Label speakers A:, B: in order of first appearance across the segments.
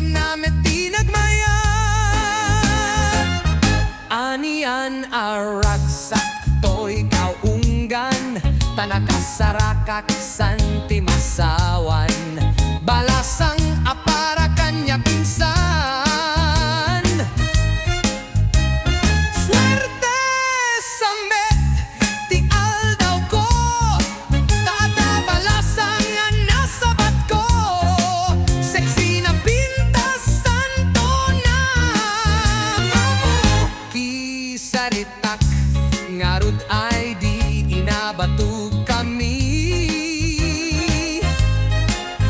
A: ngem namet tinagmaya. Anian aragsak to'y kaunggan, tanakasarakak santi masawan, balasang apara kanya pinsan. Swerte samet ti aldaw ko, tada balasang ang nasabat ko, sexy na pintasan to na. Kisaritak ngarud ay di inabatog kami.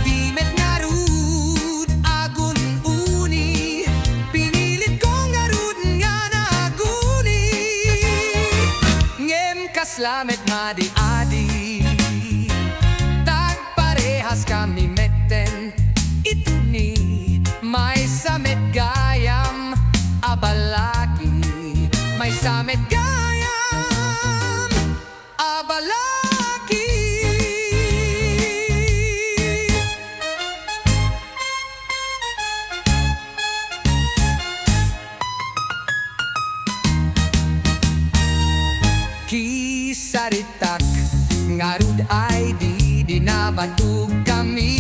A: Dimet ngarud agun uni, pinilit kong ngarud nga naguni. Ngem kaslamet madi-adi, tagparehas kami metten itni. May samet gayam abalaki, may samet gayam abalaki. Kisaritak ngarud ay di dinabatog kami.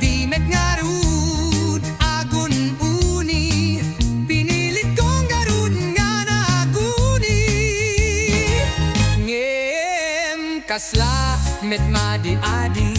A: Dimet ngarud agun uni, pinilit kong ngarud nga naguni. Ngem kasla met madi-adi,